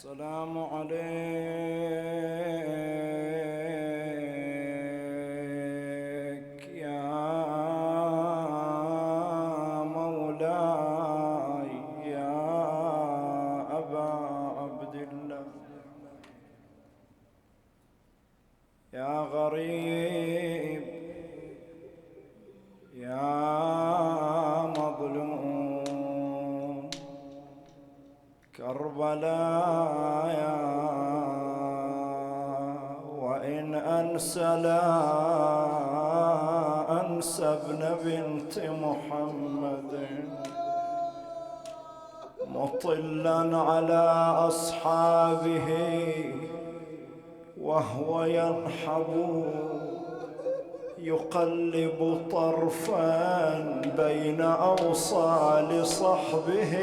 السلام عليك يا مولاي يا أبا عبد الله، يا غريب يا مظلوم كربلاء، وإن أنسى لا أنسى ابن بنت محمد، مطلا على أصحابه وهو ينحب، يقلب طرفا بين أوصال صحبه،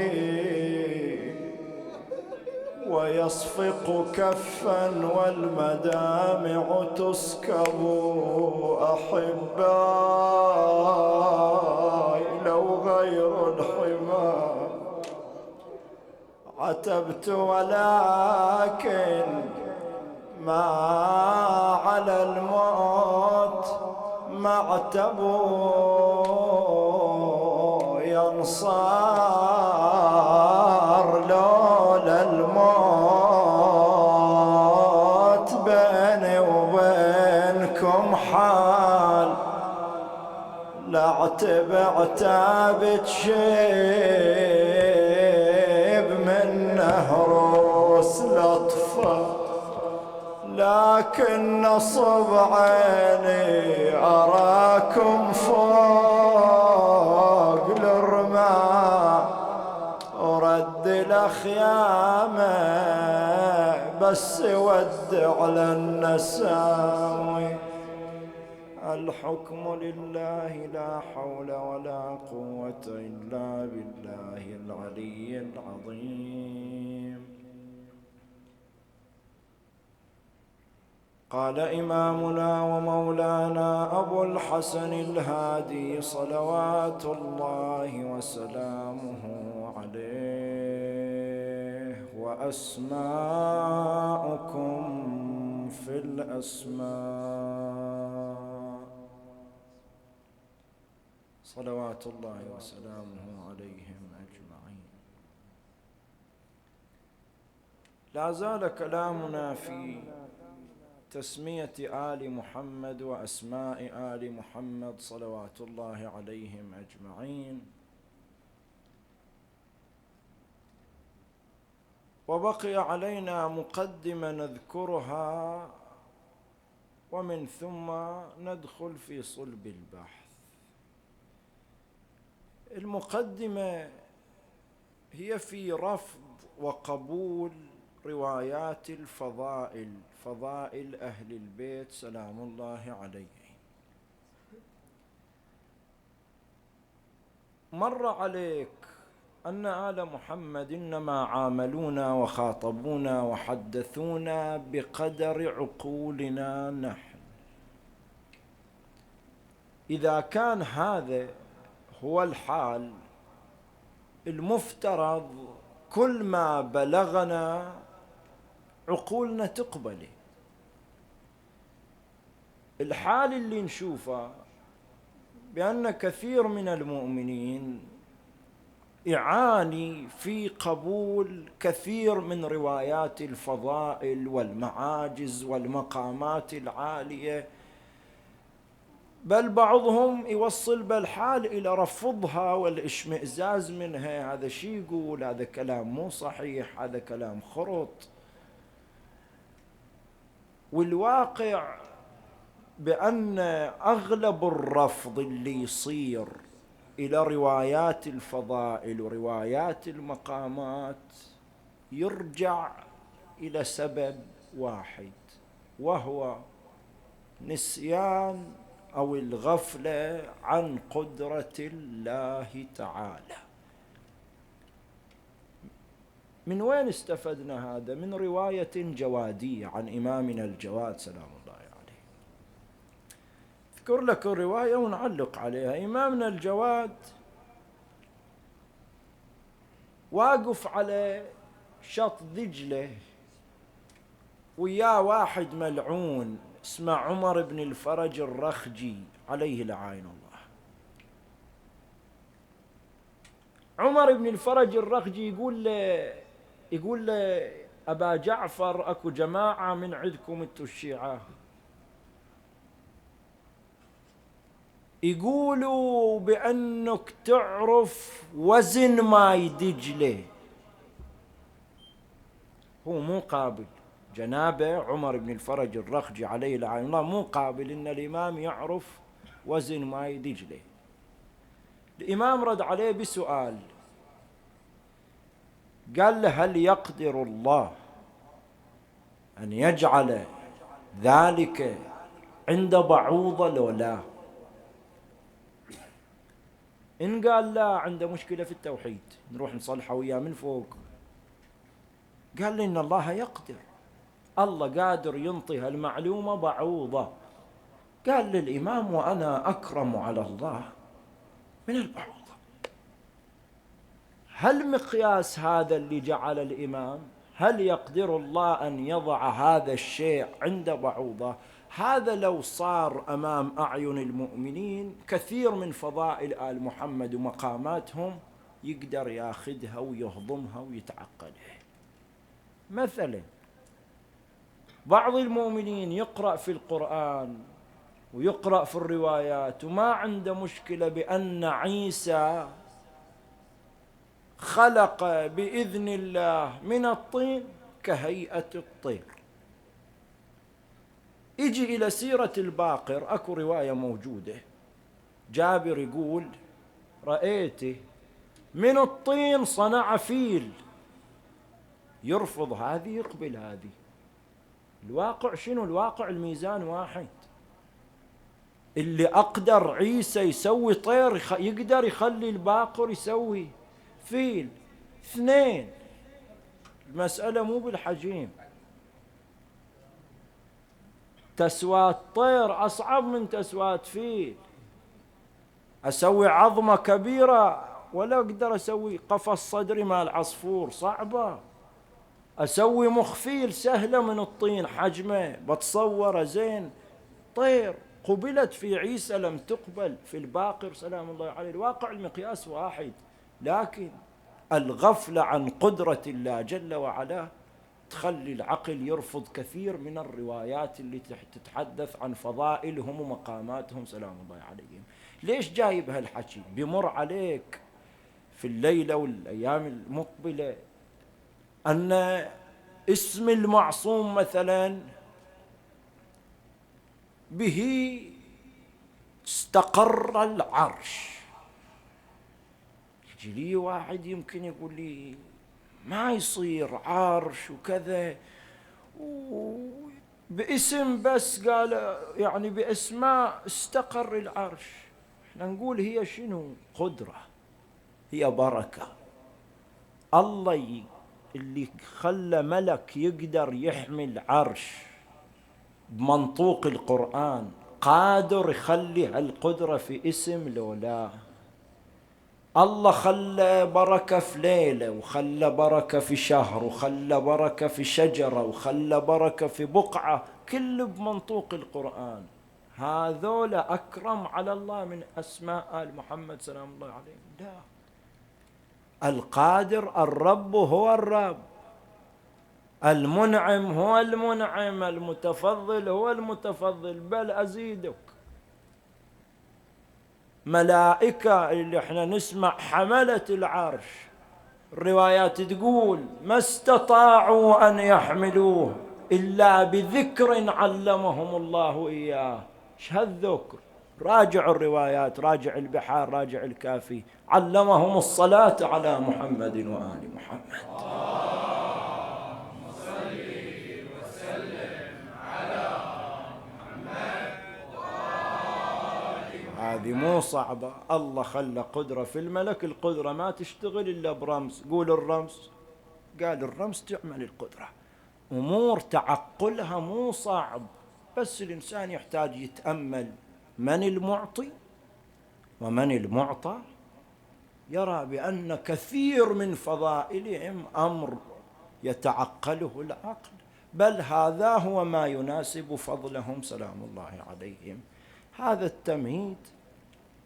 ويصفق كفا والمدامع تسكب. أحباي لو غير الحمى عتبت، ولكن ما على الموت معتب، ينصار لولا الموت بيني وبينكم حال، لا عتبت شيب من نهروس لطفه، لكن نصب عيني أراكم فوق الرماء، ورد الأخيامة بس ودع للنساوي. الحكم لله لا حول ولا قوة إلا بالله العلي العظيم. قال إمامنا ومولانا أبو الحسن الهادي صلوات الله وسلامه عليه: وأسماؤكم في الأسماء، صلوات الله وسلامه عليهم أجمعين. لا زال كلامنا في تسمية آل محمد وأسماء آل محمد صلوات الله عليهم أجمعين، وبقي علينا مقدمة نذكرها ومن ثم ندخل في صلب البحث. المقدمة هي في رفض وقبول روايات الفضائل، فضائل أهل البيت سلام الله عليهم. مر عليك أن آل محمد إنما عاملونا وخاطبونا وحدثونا بقدر عقولنا نحن. إذا كان هذا هو الحال، المفترض كل ما بلغنا عقولنا تقبله. الحال اللي نشوفه بأن كثير من المؤمنين يعاني في قبول كثير من روايات الفضائل والمعاجز والمقامات العالية، بل بعضهم يوصل بالحال إلى رفضها والاشمئزاز منها. هذا شي يقول، هذا كلام مو صحيح، هذا كلام خرط. والواقع بأن أغلب الرفض اللي يصير إلى روايات الفضائل وروايات المقامات يرجع إلى سبب واحد، وهو نسيان أو الغفلة عن قدرة الله تعالى. من وين استفدنا هذا؟ من رواية جوادية عن إمامنا الجواد سلام الله عليه. أذكر لك الرواية ونعلق عليها. إمامنا الجواد واقف على شط دجلة ويا واحد ملعون اسمه عمر بن الفرج الرخجي عليه لعائن الله. عمر بن الفرج الرخجي يقول له أبا جعفر أكو جماعة من عندكم انتو الشيعة يقولوا بأنك تعرف وزن ماي دجلة. هو مو قابل، جنابه عمر بن الفرج الرخجي عليه لعن الله مو قابل إن الإمام يعرف وزن ماي دجلة. الإمام رد عليه بسؤال، قال له هل يقدر الله أن يجعل ذلك عند بعوضة لو لا؟ إن قال لا عنده مشكلة في التوحيد نروح نصلحه وياه من فوق. قال لي إن الله يقدر، الله قادر ينطي هالمعلومة بعوضة. قال للإمام وأنا أكرم على الله من البعوضة. هل مقياس هذا اللي جعل الإمام هل يقدر الله أن يضع هذا الشيء عند بعوضة؟ هذا لو صار أمام أعين المؤمنين كثير من فضائل آل محمد ومقاماتهم يقدر ياخذها ويهضمها ويتعقلها. مثلا بعض المؤمنين يقرأ في القرآن ويقرأ في الروايات وما عنده مشكلة بأن عيسى خلق بإذن الله من الطين كهيئة الطير. يجي إلى سيرة الباقر أكو رواية موجودة، جابر يقول رأيت من الطين صنع فيل، يرفض هذه يقبل هذه. الواقع شنو؟ الواقع الميزان واحد. اللي أقدر عيسى يسوي طير يقدر يخلي الباقر يسوي فيل. اثنين، المسألة مو بالحجم، تسوات طير أصعب من تسوات فيل. أسوي عظمة كبيرة ولا أقدر أسوي قفص صدري مال عصفور، صعبة. أسوي مخفيل سهلة من الطين حجمه بتصوره زين. طير قبلت في عيسى لم تقبل في الباقر سلام الله عليه. الواقع المقياس واحد، لكن الغفلة عن قدرة الله جل وعلا تخلي العقل يرفض كثير من الروايات اللي تتحدث عن فضائلهم ومقاماتهم سلام الله عليهم. ليش جايب هالحكي؟ بمر عليك في الليلة والأيام المقبلة أن اسم المعصوم مثلا به استقر العرش. يجي لي واحد يمكن يقول لي ما يصير عرش وكذا باسم بس، قال يعني باسماء استقر العرش. احنا نقول هي شنو؟ قدرة، هي بركة. الله اللي خلى ملك يقدر يحمل عرش بمنطوق القرآن قادر يخلي هالقدرة في اسم لو لا؟ الله خلى بركة في ليلة، وخلى بركة في شهر، وخلى بركة في شجرة، وخلى بركة في بقعة، كل بمنطوق القرآن. هذول أكرم على الله من أسماء آل محمد سلام الله عليه؟ لا، القادر الرب هو الرب، المنعم هو المنعم، المتفضل هو المتفضل. بل أزيدك، ملائكة اللي احنا نسمع حملة العرش، الروايات تقول ما استطاعوا أن يحملوه إلا بذكر علمهم الله إياه. ايش هالذكر؟ راجع الروايات، راجع البحار، راجع الكافي. علمهم الصلاة على محمد وآل محمد. هذه مو صعبة. الله خلى قدرة في الملك، القدرة ما تشتغل إلا برمز. قول الرمز، قال الرمز تعمل القدرة. أمور تعقلها مو صعب، بس الإنسان يحتاج يتأمل من المعطي ومن المعطى، يرى بأن كثير من فضائلهم أمر يتعقله العقل. بل هذا هو ما يناسب فضلهم سلام الله عليهم. هذا التمهيد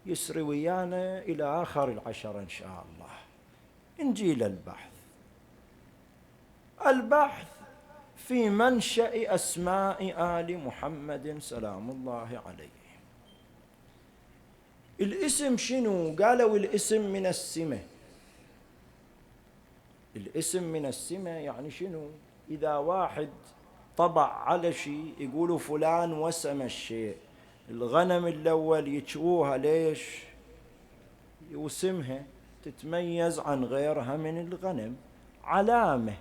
يسري ويانا إلى آخر العشرة إن شاء الله. إنجيل البحث في منشأ أسماء آل محمد سلام الله عليه. الاسم شنو؟ قالوا الاسم من السمة. الاسم من السمة يعني شنو؟ إذا واحد طبع على شيء يقولوا فلان وسم الشيء. الغنم الأول يجوها ليش؟ يوسمها تتميز عن غيرها من الغنم، علامة.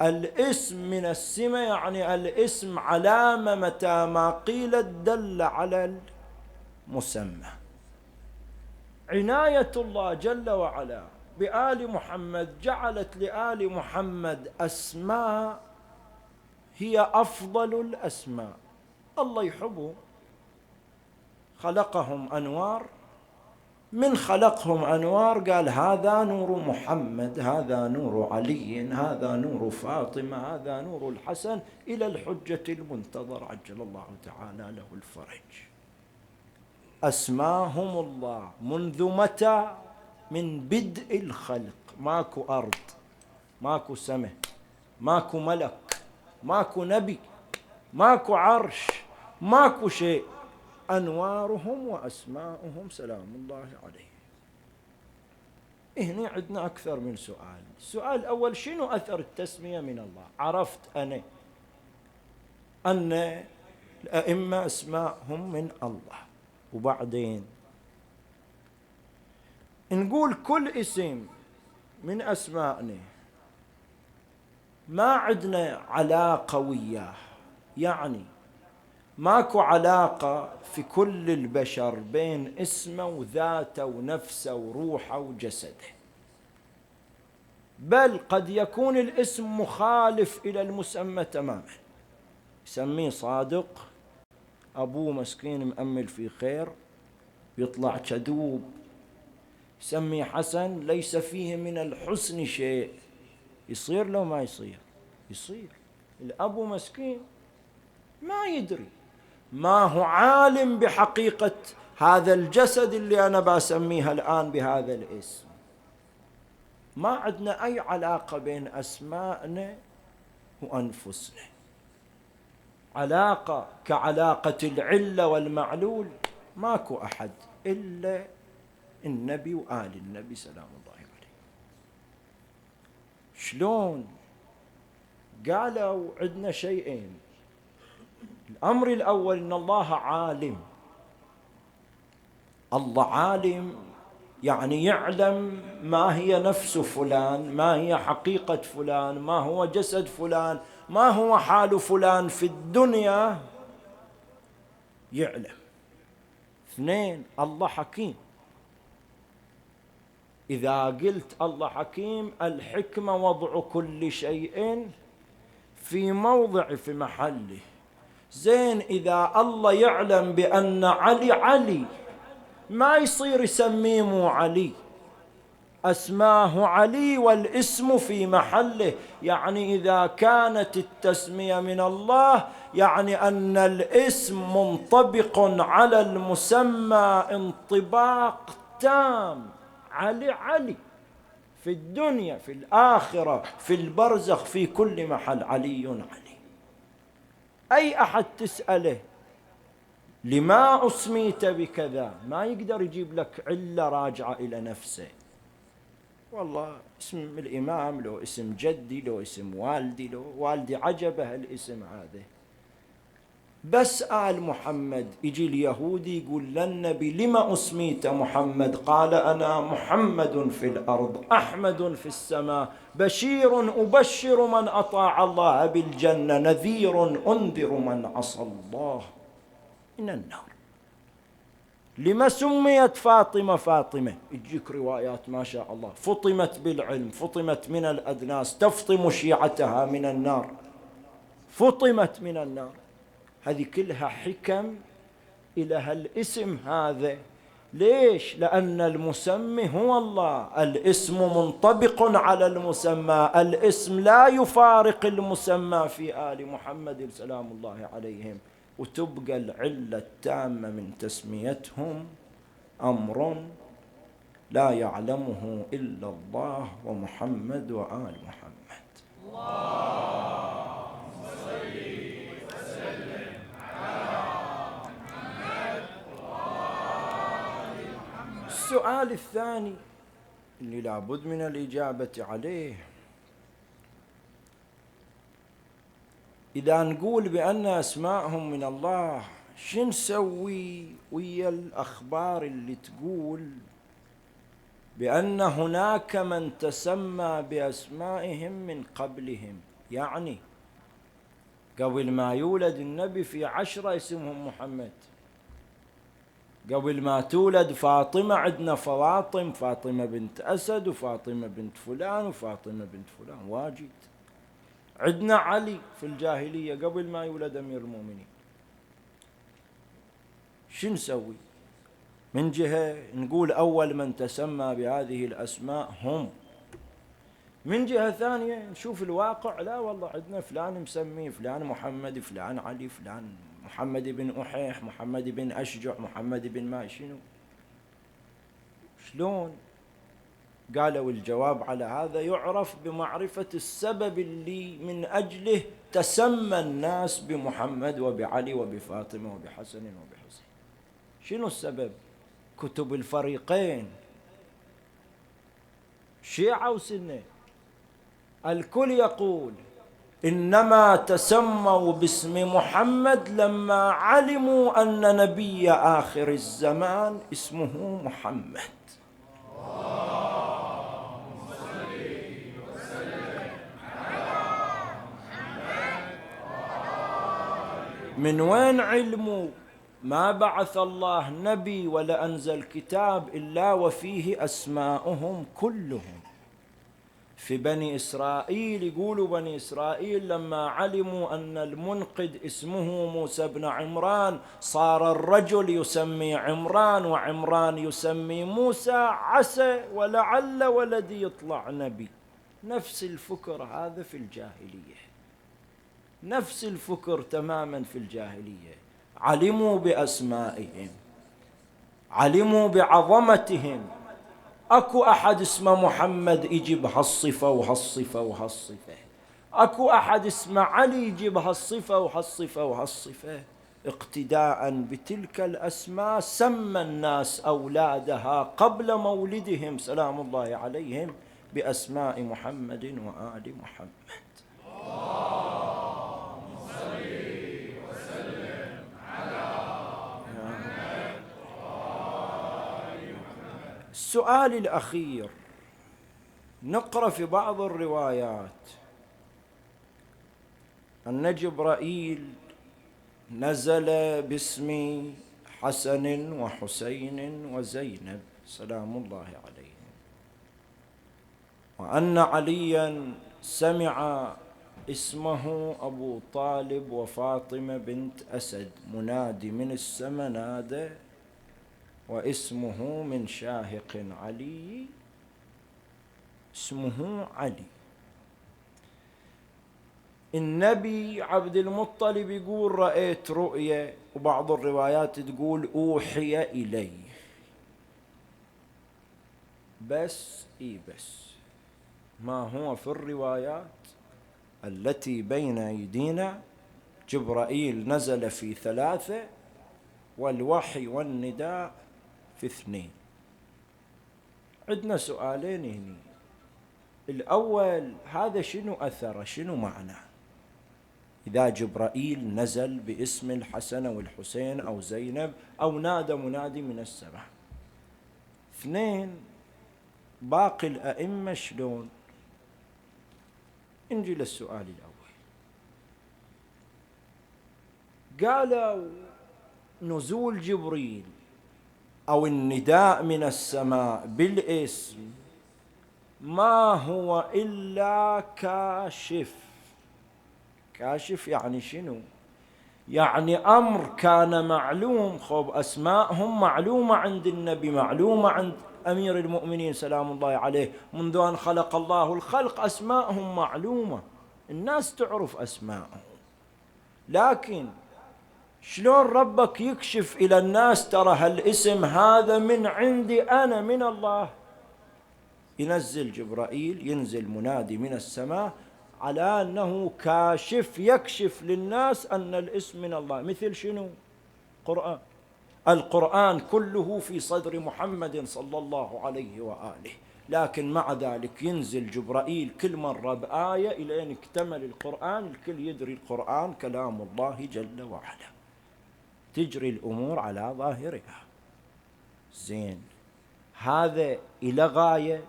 الاسم من السمة يعني الاسم علامة، متى ما قيلت دل على المسمى. عناية الله جل وعلا بآل محمد جعلت لآل محمد أسماء هي أفضل الأسماء. الله يحبه، خلقهم أنوار، من خلقهم أنوار قال هذا نور محمد، هذا نور علي، هذا نور فاطمة، هذا نور الحسن، إلى الحجة المنتظر عجل الله تعالى له الفرج. أسماهم الله منذ متى؟ من بدء الخلق. ماكو أرض، ماكو سماء، ماكو ملك، ماكو نبي، ماكو عرش، ماكو شيء. أنوارهم وأسماؤهم سلام الله عليه. هنا عندنا أكثر من سؤال. السؤال الأول: شنو أثر التسمية من الله؟ عرفت أنا أن الأئمة أسماءهم من الله، وبعدين نقول كل اسم من أسمائنا ما عندنا علاقة وياه، يعني ماكو علاقة في كل البشر بين اسمه وذاته ونفسه وروحه وجسده، بل قد يكون الاسم مخالف إلى المسمى تماما. يسميه صادق، أبوه مسكين مأمل في خير يطلع كذوب. يسميه حسن، ليس فيه من الحسن شيء. يصير لو ما يصير؟ يصير. الأب مسكين ما يدري، ما هو عالم بحقيقة هذا الجسد اللي أنا بسميها الآن بهذا الاسم. ما عندنا أي علاقة بين أسمائنا وأنفسنا، علاقة كعلاقة العلة والمعلول ماكو أحد إلا النبي وآل النبي سلام الله عليه. شلون؟ قالوا عندنا شيئين. الأمر الأول إن الله عالم. الله عالم يعني يعلم ما هي نفس فلان، ما هي حقيقة فلان، ما هو جسد فلان، ما هو حال فلان في الدنيا، يعلم. اثنين: الله حكيم. إذا قلت الله حكيم، الحكمة وضع كل شيء في موضع في محله. زين، إذا الله يعلم بأن علي ما يصير يسميه مو علي، أسماه علي والاسم في محله. يعني إذا كانت التسمية من الله يعني أن الاسم منطبق على المسمى انطباق تام. علي في الدنيا، في الآخرة، في البرزخ، في كل محل علي. أي أحد تسأله لما أسميت بكذا ما يقدر يجيب لك علة راجعة إلى نفسه. والله اسم الإمام، لو اسم جدي، لو اسم والدي، لو والدي عجبه الاسم هذا. بس آل محمد يجي اليهودي يقول للنبي لما أسميت محمد؟ قال أنا محمد في الأرض، أحمد في السماء، بشير أبشر من أطاع الله بالجنة، نذير أنذر من عصى الله من النار. لما سميت فاطمة فاطمة؟ يجيك روايات ما شاء الله، فطمت بالعلم، فطمت من الأدناس، تفطم شيعتها من النار، فطمت من النار. هذه كلها حكم إلى هالاسم هذا. ليش؟ لأن المسمي هو الله، الاسم منطبق على المسمى، الاسم لا يفارق المسمى في آل محمد سلام الله عليهم، وتبقى العلة التامة من تسميتهم أمر لا يعلمه إلا الله ومحمد وآل محمد. اللهم صل وسلم على محمد وآل محمد. السؤال الثاني اللي لابد من الإجابة عليه، إذا نقول بأن أسماءهم من الله، شو نسوي ويا الأخبار اللي تقول بأن هناك من تسمى بأسمائهم من قبلهم؟ يعني قبل ما يولد النبي في 10 اسمهم محمد، قبل ما تولد فاطمة عندنا فواطم، فاطمة بنت أسد وفاطمة بنت فلان وفاطمة بنت فلان، واجد. عندنا علي في الجاهلية قبل ما يولد أمير المؤمنين. شو نسوي؟ من جهة نقول أول من تسمى بهذه الأسماء هم، من جهة ثانية نشوف الواقع، لا والله عندنا فلان مسمي، فلان محمد، فلان علي، فلان محمد بن أحيح، محمد بن أشجع، محمد بن ما شنو. شلون؟ قالوا الجواب على هذا يعرف بمعرفة السبب اللي من أجله تسمى الناس بمحمد وبعلي وبفاطمة وبحسن وبحسين. شنو السبب؟ كتب الفريقين شيعة وسنة الكل يقول إنما تسموا باسم محمد لما علموا أن نبي آخر الزمان اسمه محمد. اللهم صل وسلم على محمد. من وين علموا؟ ما بعث الله نبي ولا أنزل كتاب إلا وفيه أسماؤهم كلهم. في بني إسرائيل يقولوا بني إسرائيل لما علموا أن المنقذ اسمه موسى بن عمران صار الرجل يسمي عمران وعمران يسمي موسى، عسى ولعل ولدي يطلع نبي. نفس الفكر هذا في الجاهلية، نفس الفكر تماما في الجاهلية. علموا بأسمائهم، علموا بعظمتهم. أكو أحد اسمه محمد يجيب هالصفة وهالصفة وهالصفة، أكو أحد اسمه علي يجيب هالصفة وهالصفة وهالصفة. اقتداء بتلك الأسماء سمى الناس أولادها قبل مولدهم سلام الله عليهم بأسماء محمد وآل محمد. السؤال الأخير، نقرأ في بعض الروايات أن جبرائيل نزل باسم حسن وحسين وزينب سلام الله عليهم، وأن عليا سمع اسمه أبو طالب وفاطمة بنت أسد منادي من السماء نادى واسمه من شاهق علي، اسمه علي. النبي عبد المطلب يقول رأيت رؤيا، وبعض الروايات تقول أوحي إلي. بس ما هو في الروايات التي بين أيدينا جبرائيل نزل في 3 والوحي والنداء في 2. عندنا سؤالين هنا. الأول، هذا شنو أثره، شنو معنى إذا جبرائيل نزل باسم الحسن والحسين أو زينب أو نادى منادي من السماء؟ 2، باقي الأئمة شلون؟ نجي للسؤال الأول. قالوا نزول جبريل أو النداء من السماء بالاسم ما هو إلا كاشف. كاشف يعني شنو؟ يعني أمر كان معلوم. خب أسماءهم معلومة عند النبي، معلومة عند أمير المؤمنين سلام الله عليه، منذ أن خلق الله الخلق أسماءهم معلومة، الناس تعرف أسماءهم. لكن شلون ربك يكشف إلى الناس ترى هالاسم هذا من عندي أنا من الله؟ ينزل جبرائيل، ينزل منادي من السماء على أنه كاشف، يكشف للناس أن الاسم من الله. مثل شنو؟ قرآن. القرآن كله في صدر محمد صلى الله عليه وآله، لكن مع ذلك ينزل جبرائيل كل مرة بآية إلى أن اكتمل القرآن، الكل يدري القرآن كلام الله جل وعلا، تجري الأمور على ظاهرها. زين، هذا إلى غاية.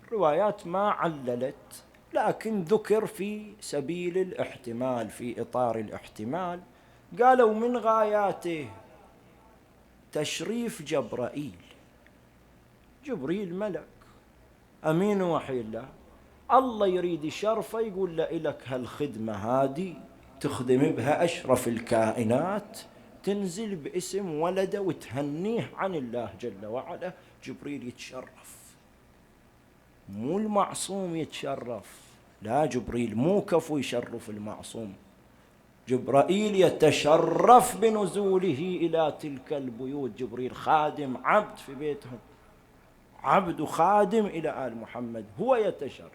الروايات ما عللت، لكن ذكر في سبيل الاحتمال، في إطار الاحتمال. قالوا من غاياته تشريف جبرائيل. جبريل ملك أمين وحي الله، الله يريد شرفه يقول له إلك هالخدمة هذه تخدم بها أشرف الكائنات، تنزل باسم ولده وتهنيه عن الله جل وعلا. جبريل يتشرف، مو المعصوم يتشرف. لا، جبريل مو كفو يشرف المعصوم، جبرائيل يتشرف بنزوله إلى تلك البيوت. جبريل خادم عبد في بيتهم، عبد وخادم إلى آل محمد، هو يتشرف.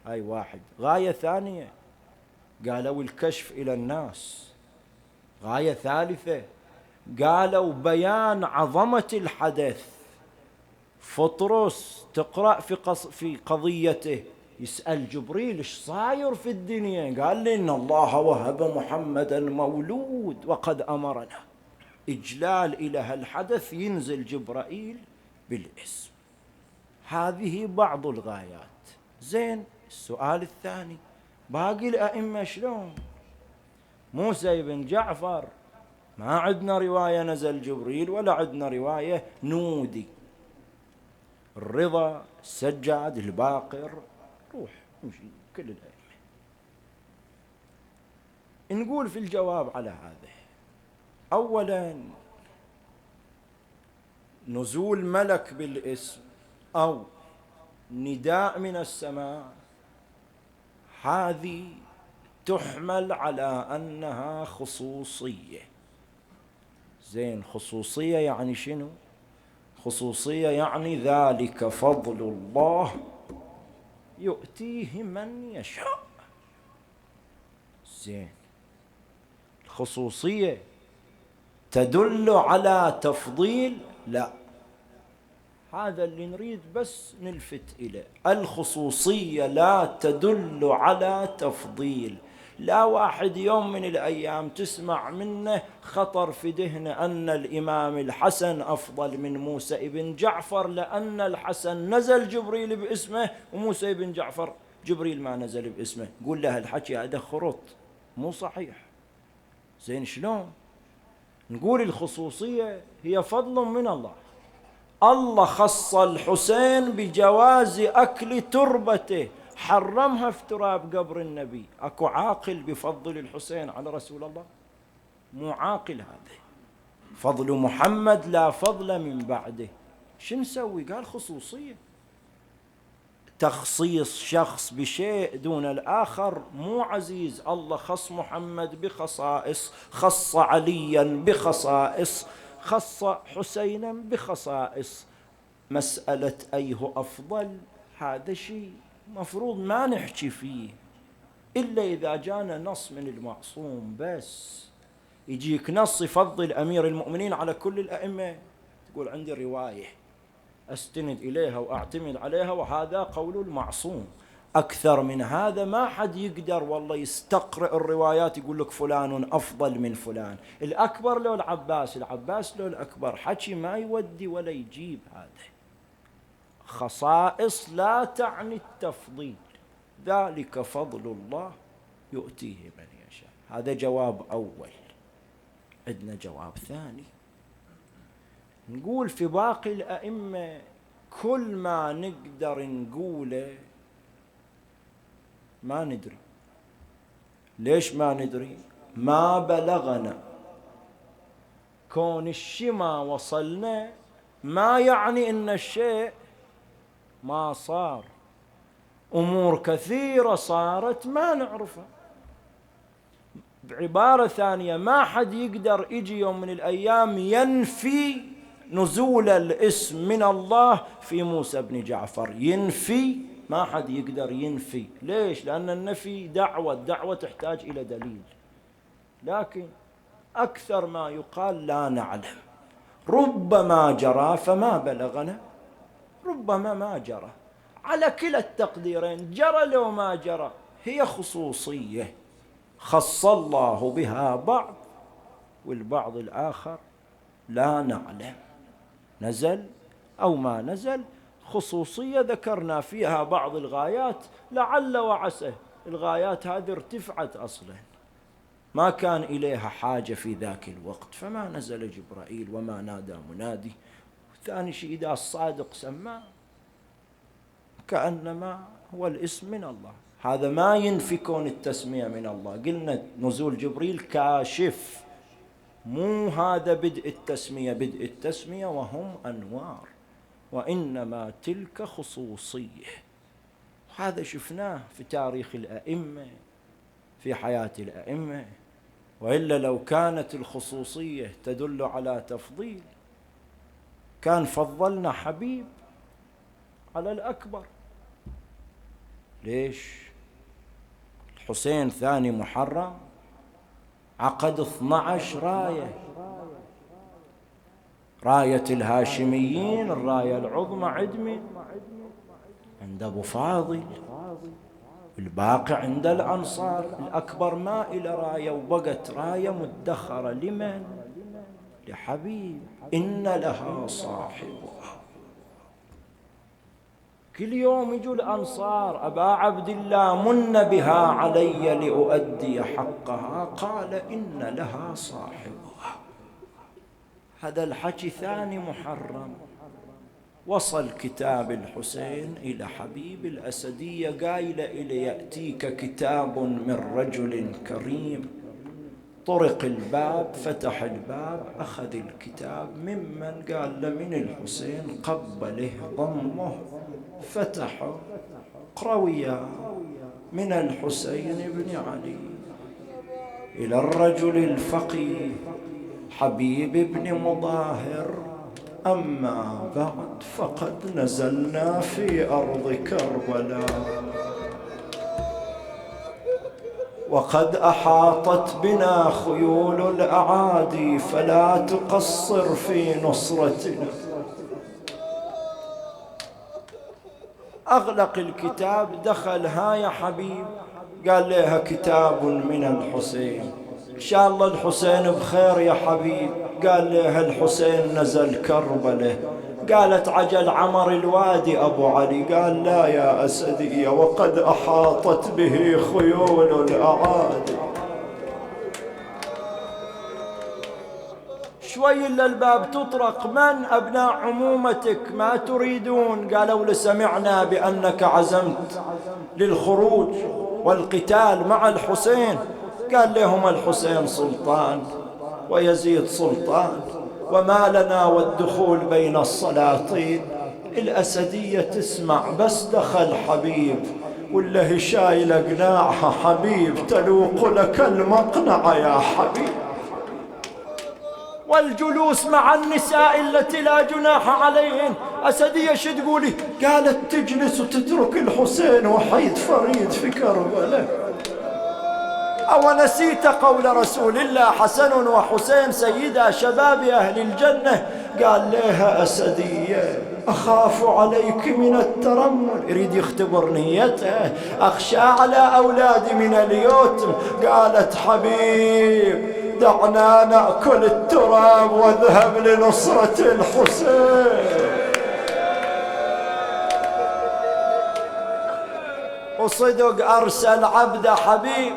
هاي واحد. غاية ثانية قالوا الكشف إلى الناس. غاية ثالثة قالوا بيان عظمة الحدث. فطرس تقرأ في قضيته، يسأل جبريل ايش صاير في الدنيا؟ قال لي إن الله وهب محمدا مولود وقد أمرنا. إجلال إلى هالحدث، ينزل جبرائيل بالاسم. هذه بعض الغايات. زين، السؤال الثاني، باقي الأئمة شلون؟ موسى بن جعفر ما عندنا رواية نزل جبريل، ولا عندنا رواية نودي. الرضا، السجاد، الباقر، روح نمشي كل الأئمة. نقول في الجواب على هذا، أولا نزول ملك بالاسم أو نداء من السماء، هذه تحمل على أنها خصوصية. زين، خصوصية يعني شنو؟ خصوصية يعني ذلك فضل الله يؤتيه من يشاء. زين، الخصوصية تدل على تفضيل؟ لا، هذا اللي نريد بس نلفت إليه. الخصوصية لا تدل على تفضيل. لا واحد يوم من الأيام تسمع منه خطر في ذهنه أن الإمام الحسن أفضل من موسى بن جعفر لأن الحسن نزل جبريل باسمه وموسى بن جعفر جبريل ما نزل باسمه. قول له الحكي هذا خرط، مو صحيح. زين، شلون؟ نقول الخصوصية هي فضل من الله. الله خص الحسين بجواز أكل تربته، حرمها في تراب قبر النبي. أكو عاقل بفضل الحسين على رسول الله؟ مو عاقل. هذا فضل محمد لا فضل من بعده. شو نسوي؟ قال خصوصية. تخصيص شخص بشيء دون الآخر مو عزيز. الله خص محمد بخصائص، خص عليا بخصائص، خص حسينا بخصائص. مسألة أيه أفضل هذا شيء مفروض ما نحكي فيه إلا إذا جانا نص من المعصوم. بس يجيك نص يفضل أمير المؤمنين على كل الأئمة، تقول عندي رواية أستند إليها وأعتمد عليها وهذا قول المعصوم. أكثر من هذا ما حد يقدر والله يستقرأ الروايات يقول لك فلان أفضل من فلان. الأكبر لو العباس، العباس لو الأكبر، حكي ما يودي ولا يجيب. هذا خصائص لا تعني التفضيل، ذلك فضل الله يؤتيه من يشاء. هذا جواب أول. عندنا جواب ثاني، نقول في باقي الأئمة كل ما نقدر نقوله ما ندري. ليش ما ندري؟ ما بلغنا. كون الشيء ما وصلنا ما يعني إن الشيء ما صار. أمور كثيرة صارت ما نعرفها. بعبارة ثانية، ما حد يقدر يجي يوم من الأيام ينفي نزول الاسم من الله في موسى بن جعفر. ينفي، ما حد يقدر ينفي. ليش؟ لأن النفي دعوة، الدعوة تحتاج إلى دليل. لكن أكثر ما يقال لا نعلم. ربما جرى فما بلغنا، ربما ما جرى. على كلا التقديرين، جرى لو ما جرى، هي خصوصية خص الله بها بعض، والبعض الآخر لا نعلم نزل أو ما نزل. خصوصية ذكرنا فيها بعض الغايات، لعل وعسى الغايات هذه ارتفعت أصلا، ما كان إليها حاجة في ذاك الوقت، فما نزل جبرائيل وما نادى منادي. ثاني شيء، إذا الصادق سماه كأنما هو الاسم من الله، هذا ما ينفي كون التسمية من الله. قلنا نزول جبريل كاشف، مو هذا بدء التسمية. بدء التسمية وهم أنوار، وإنما تلك خصوصية. هذا شفناه في تاريخ الأئمة، في حياة الأئمة. وإلا لو كانت الخصوصية تدل على تفضيل كان فضلنا حبيب على الأكبر. ليش؟ الحسين ثاني محرم عقد 12 راية، راية الهاشميين الراية العظمى عند أبو فاضل، الباقي عند الأنصار. الأكبر ما إلى راية، وبقت راية مدخرة لمن؟ لحبيب. إن لها صاحبها. كل يوم يجوا الأنصار: أبا عبد الله من بها علي لأؤدي حقها. قال: إن لها صاحبها. هذا الحكي ثاني محرم. وصل كتاب الحسين إلى حبيب. الأسدية قايلة إلي: يأتيك كتاب من رجل كريم. طرق الباب، فتح الباب، أخذ الكتاب. ممن؟ قال له: من الحسين. قبله، ضمه، فتحه، قرويا: من الحسين بن علي إلى الرجل الفقيه حبيب بن مظاهر. أما بعد، فقد نزلنا في أرض كربلاء، وقد أحاطت بنا خيول الأعادي، فلا تقصر في نصرتنا. أغلق الكتاب، دخل: ها يا حبيب. قال لها: كتاب من الحسين. إن شاء الله الحسين بخير يا حبيب. قال لها: الحسين نزل كربله. قالت: عجل عمر الوادي أبو علي. قال: لا يا أسدية، وقد أحاطت به خيول الأعادي. شوي إلا الباب تطرق: من؟ أبناء عمومتك، ما تريدون؟ قالوا: لسمعنا بأنك عزمت للخروج والقتال مع الحسين. قال لهم: الحسين سلطان ويزيد سلطان، وما لنا والدخول بين السلاطين. الأسدية تسمع، بس دخل حبيب ولا هي شايلة قناعها. حبيب: تلوق لك المقنعة يا حبيب. والجلوس مع النساء التي لا جناح عليهن. أسدية شو تقولي؟ قالت: تجلس وتترك الحسين وحيد فريد في كربلاء. أو نسيت قول رسول الله: حسن وحسين سيدا شباب أهل الجنة. قال لها أسدية: أخاف عليك من الترمل. يريد يختبر نيته. أخشى على أولادي من اليتم. قالت: حبيب، دعنا نأكل التراب واذهب لنصرة الحسين. وصدق أرسل عبد حبيب.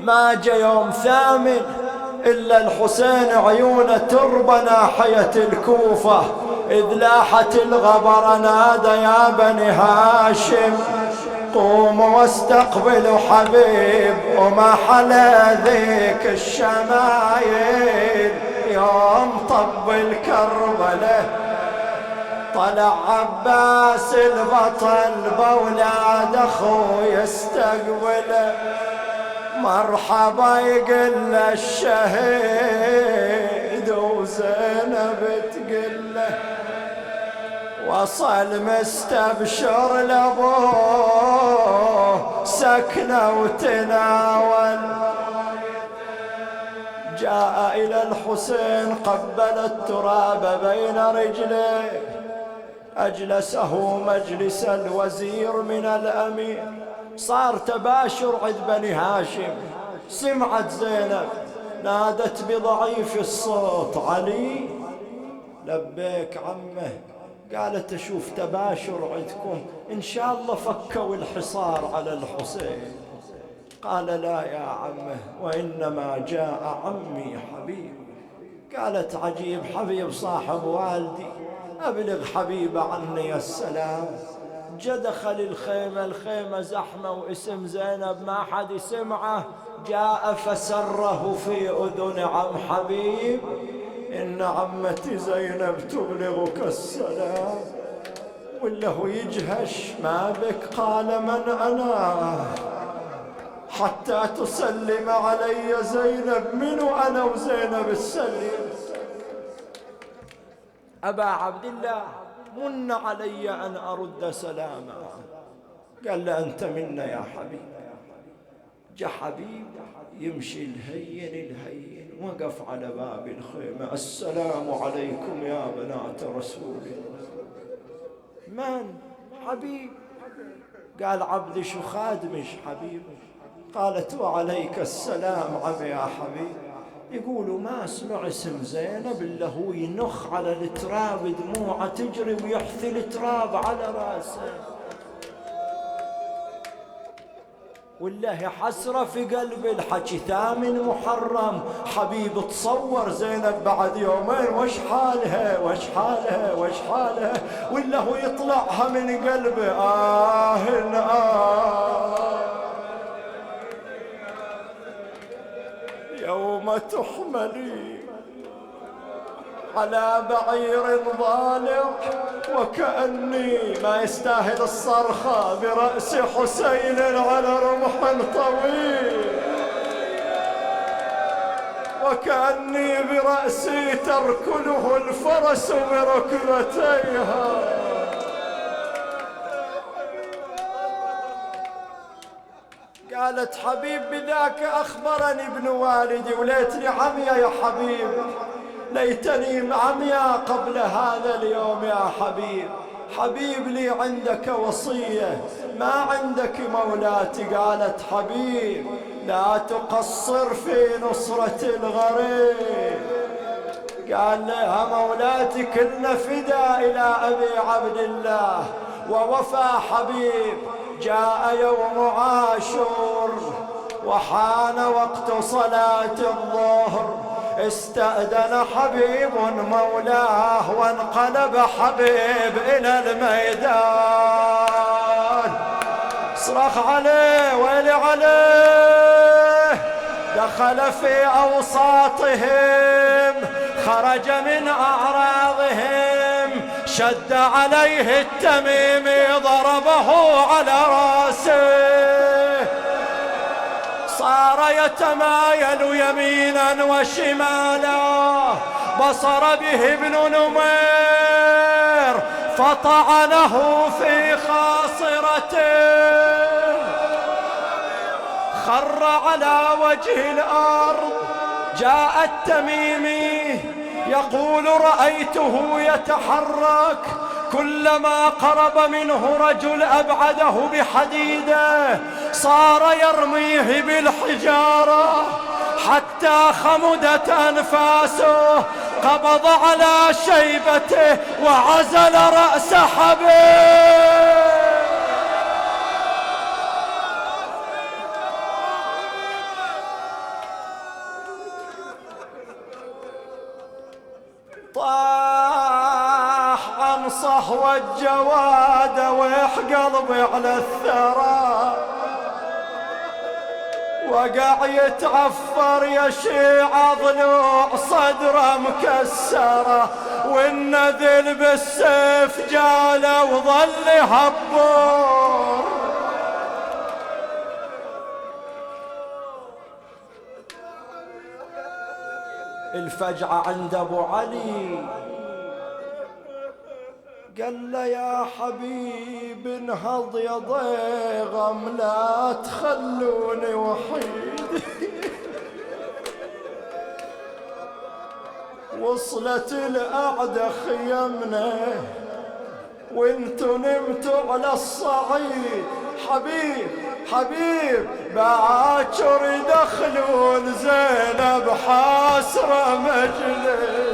ما جاء يوم ثامن إلا الحسين عيونه تربى ناحية الكوفة. إذ لاحت الغبر نادى: يا بني هاشم قوموا واستقبلوا حبيب وما حلا ذيك الشمايل. يوم طب الكربله طلع عباس البطل بولاد اخوه يستقبله. مرحبا يقل الشهيد وزينب تقله. وصل مستبشر لابوه سكنه وتناول. جاء إلى الحسين قبل التراب بين رجليه. أجلسه مجلس الوزير من الأمير. صار تباشر عند بني هاشم. سمعت زينب نادت بضعيف الصوت علي. لبيك عمه. قالت أشوف تباشر عندكم، إن شاء الله فكوا الحصار على الحسين. قال لا يا عمه، وإنما جاء عمي حبيب. قالت عجيب، حبيب صاحب والدي، أبلغ حبيب عني السلام. دخل الخيمة زحمة واسم زينب ما حد يسمعه. جاء فسره في أذن عم حبيب إن عمتي زينب تبلغك السلام. ولا هو يجهش ما بك. قال من أنا حتى تسلم علي زينب؟ منو أنا وزينب السلم؟ أبا عبد الله من علي أن أرد سلاما. قال له أنت منا يا حبيب. جاء حبيب يمشي الهين وقف على باب الخيمة. السلام عليكم يا بنات رسول الله. من؟ حبيب. قال عبدي شو خادمش حبيب؟ قالت وعليك السلام عمي يا حبيب. يقولوا ما اسمع اسم زينب الا هو ينخ على التراب، دموعه تجري ويحثي التراب على راسه. والله حسرة في قلب الحكي. ثامن محرم حبيب تصور زينب بعد يومين وش حالها ولا هو يطلعها من قلبه. يوم تحملي على بعير ضالع وكأني ما يستاهل الصرخة برأس حسين على رمح طويل، وكأني برأسي تركله الفرس بركبتيها. قالت حبيب بذاك أخبرني ابن والدي، وليتني عميا يا حبيب، ليتني عميا قبل هذا اليوم يا حبيب. حبيب لي عندك وصية، ما عندك مولاتي. قالت حبيب لا تقصر في نصرة الغريب. قال لها مولاتي كلنا فدا إلى أبي عبد الله. ووفى حبيب. جاء يوم عاشور وحان وقت صلاة الظهر. استأذن حبيب مولاه وانقلب حبيب إلى الميدان. صرخ عليه ويلي عليه. دخل في أوساطهم، خرج من أعراضهم، شد عليه التميمي ضربه على راسه. صار يتمايل يمينا وشمالا، بصر به ابن نمير فطعنه في خاصرته، خر على وجه الأرض. جاء التميمي يقول رأيته يتحرك، كلما قرب منه رجل أبعده بحديده، صار يرميه بالحجارة حتى خمدت أنفاسه. قبض على شيبته وعزل رأس حبيب. طاح من صهوة الجواد ويح قلبي على الثرى، وقع يتعفر يشيع ضلوع صدره مكسره، والنذل بالسيف جاله وظل يهبور. الفجعة عند ابو علي قال له يا حبيب انهض يا ضيغم لا تخلوني وحيد. وصلت الأعدى خيمنا وانتو نمتوا على الصعيد، حبيب حبيب باكر يدخلون زينب حاسرة مجلس.